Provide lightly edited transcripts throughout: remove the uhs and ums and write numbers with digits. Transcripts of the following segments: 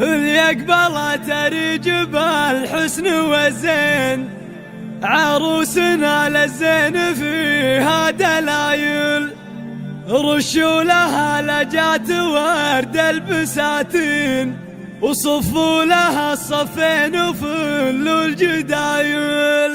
اللي قبلت رجب الحسن والزين، عروسنا للزين فيها دلايل، رشوا لها لجات ورد البساتين، وصفوا لها الصفين وفلوا الجدايل.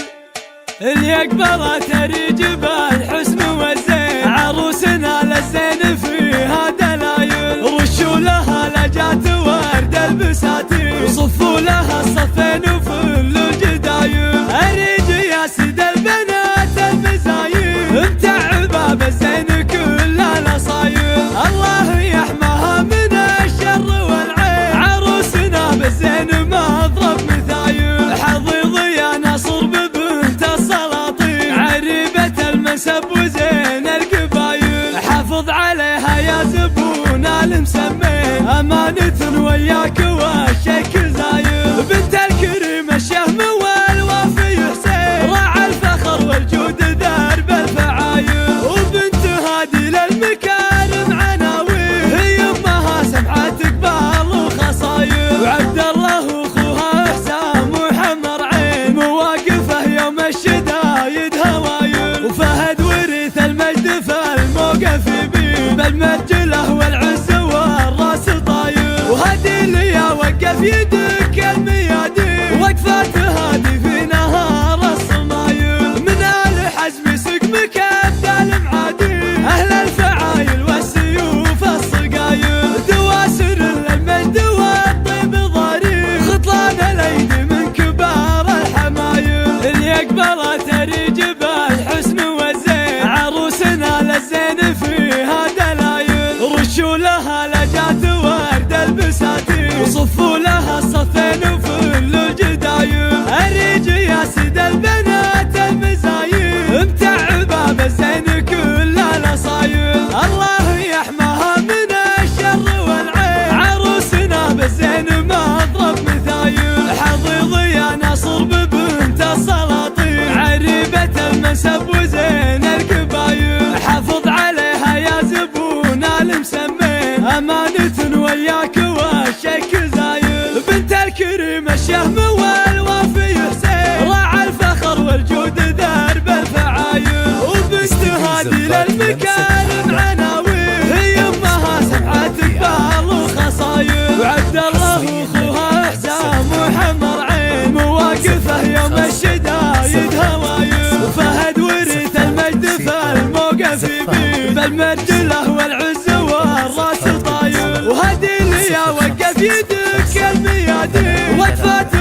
اللي قبلت رجب الحسن والزين، عروسنا للزين فيها دلايل، رشوا لها لجات ورد البساتين، وصفوا لها الصفين وفلوا الجدايل. اريد يا سيد البنات المزايل، متعبه بالزين كل الاصايل، الله يحماها من الشر والعين، عروسنا بالزين مضرب مثايل. حظيظ يا نصر ببنت السلاطين، عريبة المنسب وزين القبايل، حافظ عليها يا زبون المسمين، أمانة وياك والشك زايل. بنت الكريم الشهم والوافي حسين، راعى الفخر والجود درب الفعايل، وبنت هادي للمكارم عناوين، هي امها سمعة قبال وخصايل، وعبد الله واخوها حسام وحمر عين، مواقفه يوم الشدايد هوايل، وفهد ورث المجد فالموقف يبين، بالمرجله والعز والراس طايل، وهدي لي وقف يدك الميادين، وقفات هادي في نهار الصمايل، من آل حزم سقمك ابدال معادين، اهل الفعايل والسيوف الصقايل، دواسر للمجد والطيب ضرير، خطلان الايدي من كبار الحمايل. اللي قبلت رجب الحسن والزين، عروسنا للزين فيها دلايل، رشوا لها لجات ورد البساتين، وصفوا لها الصفين وفلوا الجدايل. اريج يا سيد البنات المزايل، متعبه بالزين كل الاصايل، الله يحماها من الشر والعين، عروسنا بالزين مضرب مثايل. حظيظ يا نصر ببنت السلاطين، عريبة المنسب وزين القبايل، حافظ عليها يا زبون المسمين، أمانة وياك والشك زايل. بنت الكريم الشهم والوافي حسين، راعى الفخر والجود درب الفعايل، وبنت هادي للمكارم عناوين، هي امها سمعة قبال وخصايل، وعبد الله واخوها حسام وحمر عين، مواقفه يوم الشدايد هوايل، وفهد ورث المجد فالموقف يبين، بالمرجله والعز والراس طايل، وهدي لي وقف يدك الميادين، وقفات